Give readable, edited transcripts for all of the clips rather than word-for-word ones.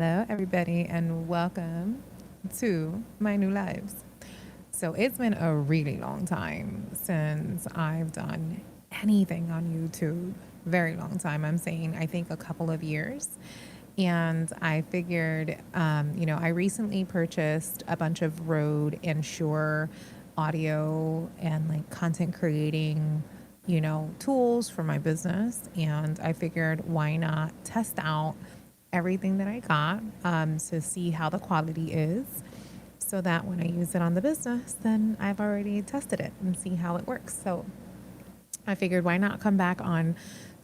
Hello, everybody, and welcome to my new lives. So, it's been a really long time since I've done anything on YouTube. Very long time. I'm saying, I think a couple of years. And I figured, I recently purchased a bunch of Rode and Shure audio and like content creating, tools for my business. And I figured, why not test out everything that I got to see how the quality is so that when I use it on the business, then I've already tested it and see how it works. So I figured why not come back on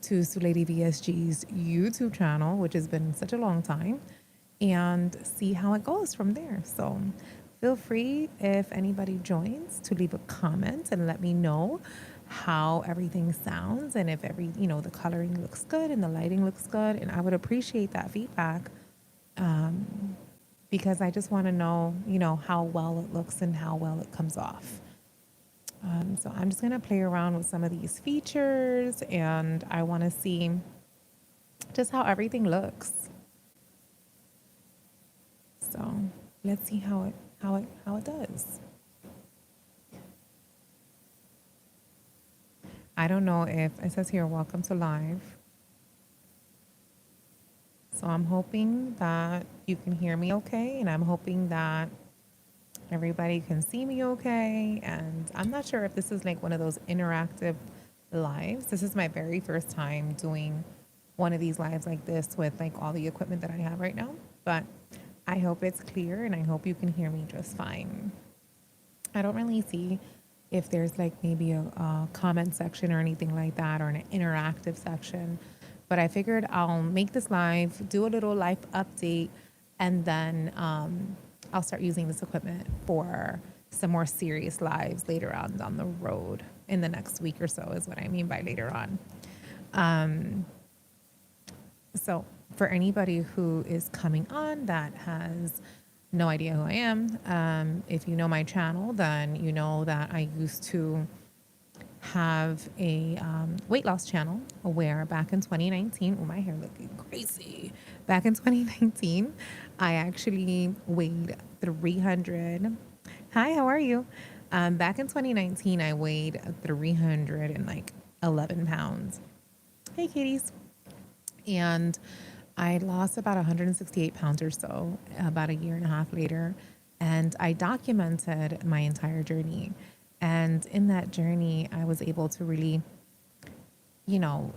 to Lady VSG's YouTube channel, which has been such a long time, and see how it goes from there. So feel free, if anybody joins, to leave a comment and let me know how everything sounds and if the coloring looks good and the lighting looks good. And I would appreciate that feedback because I just want to know, how well it looks and how well it comes off. So I'm just going to play around with some of these features and I want to see just how everything looks. So let's see how it does. I don't know if it says here, welcome to live. So I'm hoping that you can hear me okay. And I'm hoping that everybody can see me okay. And I'm not sure if this is like one of those interactive lives. This is my very first time doing one of these lives like this with like all the equipment that I have right now. But I hope it's clear and I hope you can hear me just fine. I don't really see if there's like maybe a comment section or anything like that or an interactive section. But I figured I'll make this live, do a little life update, and then I'll start using this equipment for some more serious lives later on down the road in the next week or so is what I mean by later on. So for anybody who is coming on that has no idea who I am, if you know my channel, then you know that I used to have a weight loss channel where back in 2019, my hair looking crazy. Back in 2019, I actually weighed 300. Hi, how are you? Back in 2019, I weighed 311 pounds. Hey, kitties. And I lost about 168 pounds or so about a year and a half later. And I documented my entire journey. And in that journey, I was able to really,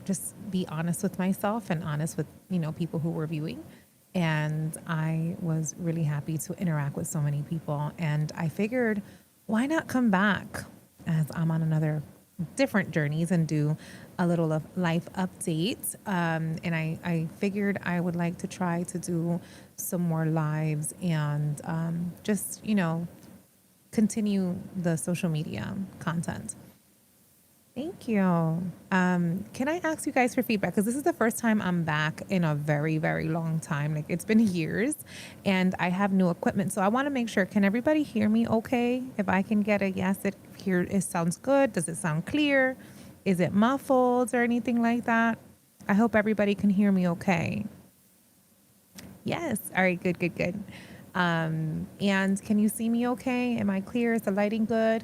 just be honest with myself and honest with, people who were viewing. And I was really happy to interact with so many people. And I figured, why not come back as I'm on another different journeys and do a little of life updates. And I figured I would like to try to do some more lives and just, continue the social media content. Thank you. Can I ask you guys for feedback? Because this is the first time I'm back in a very, very long time. Like it's been years and I have new equipment. So I want to make sure, can everybody hear me okay? If I can get a yes, it sounds good. Does it sound clear? Is it muffled or anything like that? I hope everybody can hear me okay. Yes. All right, good, good, good. And can you see me okay? Am I clear? Is the lighting good?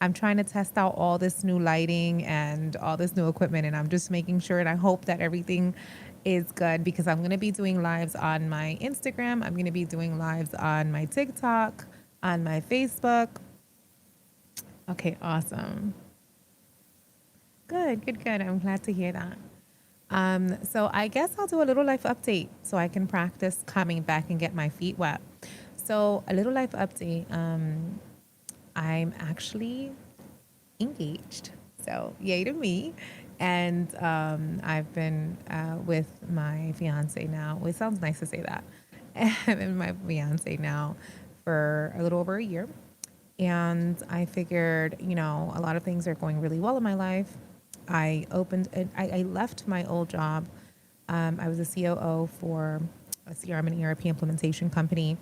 I'm trying to test out all this new lighting and all this new equipment, and I'm just making sure and I hope that everything is good because I'm going to be doing lives on my Instagram. I'm going to be doing lives on my TikTok, on my Facebook. Okay, awesome. Good, good, good. I'm glad to hear that. So I guess I'll do a little life update so I can practice coming back and get my feet wet. So a little life update. I'm actually engaged. So yay to me. And I've been with my fiance now. It sounds nice to say that. I'm with my fiance now for a little over a year. And I figured, a lot of things are going really well in my life. I left my old job. I was a COO for a CRM and ERP implementation company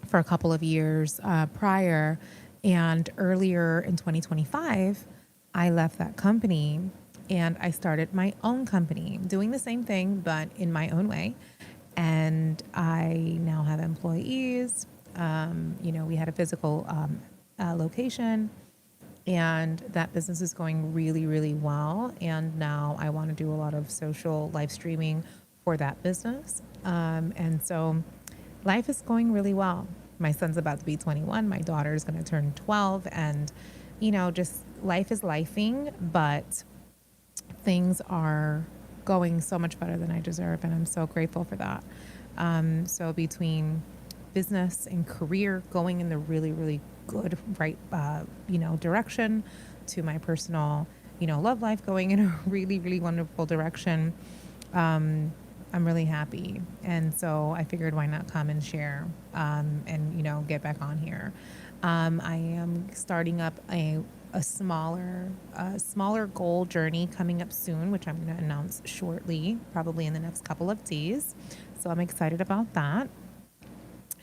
for a couple of years prior. And earlier in 2025, I left that company and I started my own company doing the same thing, but in my own way. and I now have employees. We had a physical location, and that business is going really, really well. And now I want to do a lot of social live streaming for that business. And so life is going really well. My son's about to be 21. My daughter is going to turn 12. And, just life is lifing, but things are going so much better than I deserve. And I'm so grateful for that. So between business and career going in the really, really good, right, direction, to my personal, love life going in a really, really wonderful direction, I'm really happy. And so I figured, why not come and share, and, get back on here. I am starting up a smaller goal journey coming up soon, which I'm going to announce shortly, probably in the next couple of days. So I'm excited about that.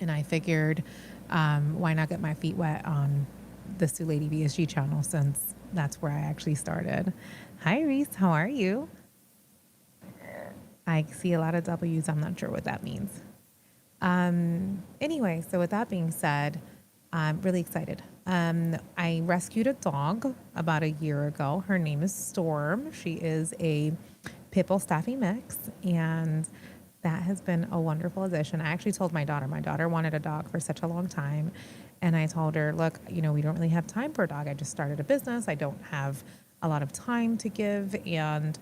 And I figured, why not get my feet wet on the Lady VSG channel, since that's where I actually started. Hi, Reese. How are you? I see a lot of W's. I'm not sure what that means. Anyway, so with that being said, I'm really excited. I rescued a dog about a year ago. Her name is Storm. She is a pit bull staffy mix, and that has been a wonderful addition. I actually told my daughter wanted a dog for such a long time. And I told her, look, we don't really have time for a dog. I just started a business. I don't have a lot of time to give. And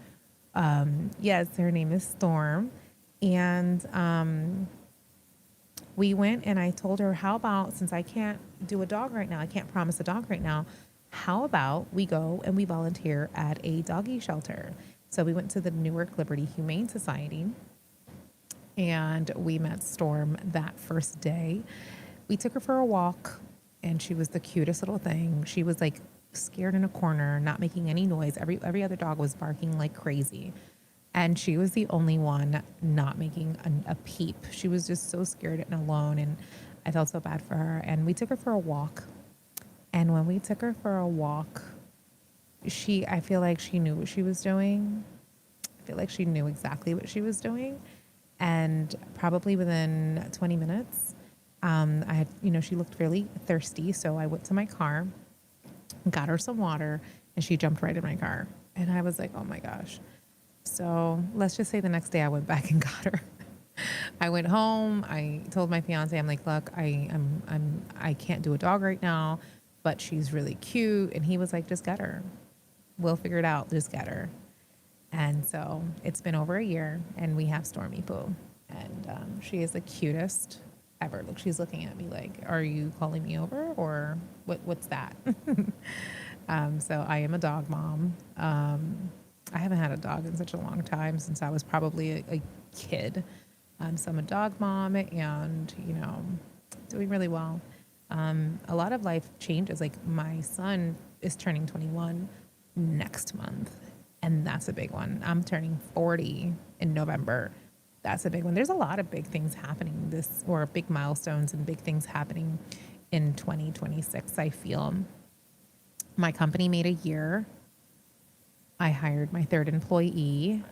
yes, her name is Storm. And we went, and I told her, how about, since I can't do a dog right now, I can't promise a dog right now, how about we go and we volunteer at a doggy shelter? So we went to the Newark Liberty Humane Society, and we met Storm that first day. We took her for a walk, and she was the cutest little thing. She was like scared in a corner, not making any noise. Every other dog was barking like crazy, and she was the only one not making a peep. She was just so scared and alone, and I felt so bad for her. And we took her for a walk. And when we took her for a walk, I feel like she knew what she was doing. I feel like she knew exactly what she was doing. And probably within 20 minutes, I had, she looked really thirsty. So I went to my car, got her some water, and she jumped right in my car. And I was like, oh my gosh. So let's just say the next day I went back and got her. I went home. I told my fiance, I'm like, look, I can't do a dog right now, but she's really cute. And he was like, just get her. We'll figure it out. Just get her. And so it's been over a year, and we have Stormy Poo, and she is the cutest ever. Look, she's looking at me like, are you calling me over, or what's that? So I am a dog mom. I haven't had a dog in such a long time, since I was probably a kid. So I'm a dog mom, and, doing really well. A lot of life changes. Like, my son is turning 21 next month, and that's a big one. I'm turning 40 in November. That's a big one. There's a lot of big things happening or big milestones and big things happening in 2026, I feel. My company made a year. I hired my third employee.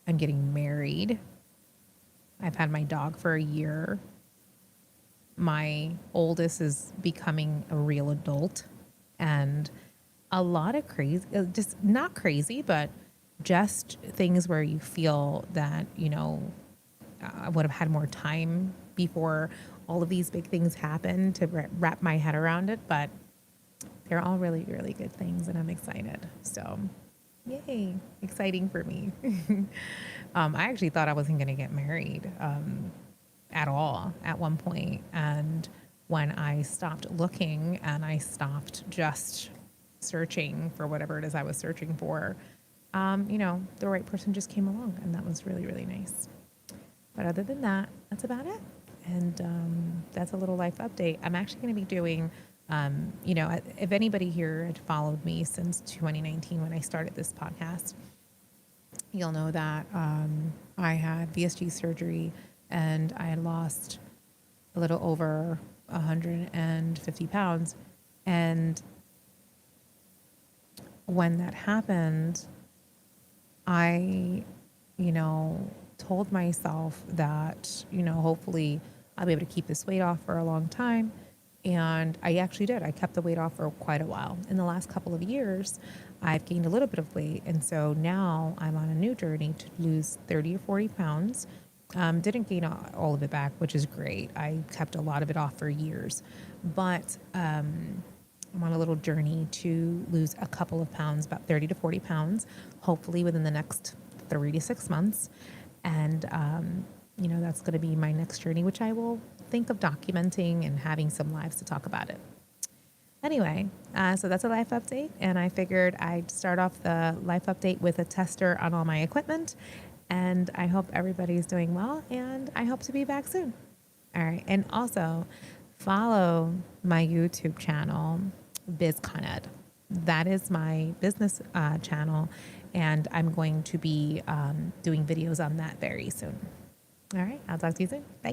I'm getting married. I've had my dog for a year. My oldest is becoming a real adult, and a lot of crazy, just not crazy, but just things where you feel that, I would have had more time before all of these big things happen to wrap my head around it. But they're all really, really good things, and I'm excited. So, yay, exciting for me. I actually thought I wasn't going to get married at all at one point. And when I stopped looking and I stopped just searching for whatever it is I was searching for, the right person just came along, and that was really, really nice. But other than that, that's about it. And that's a little life update. I'm actually going to be doing, if anybody here had followed me since 2019 when I started this podcast, you'll know that I had VSG surgery, and I had lost a little over 150 pounds. And when that happened, I, told myself that, hopefully I'll be able to keep this weight off for a long time. And I actually did. I kept the weight off for quite a while. In the last couple of years, I've gained a little bit of weight. And so now I'm on a new journey to lose 30 or 40 pounds. Didn't gain all of it back, which is great. I kept a lot of it off for years. But I'm on a little journey to lose a couple of pounds, about 30 to 40 pounds, hopefully within the next 3 to 6 months. And, that's going to be my next journey, which I will think of documenting and having some lives to talk about it. Anyway, so that's a life update. And I figured I'd start off the life update with a tester on all my equipment. And I hope everybody's doing well. And I hope to be back soon. All right. And also follow my YouTube channel, BizConEd. That is my business channel. And I'm going to be doing videos on that very soon. All right. I'll talk to you soon. Bye.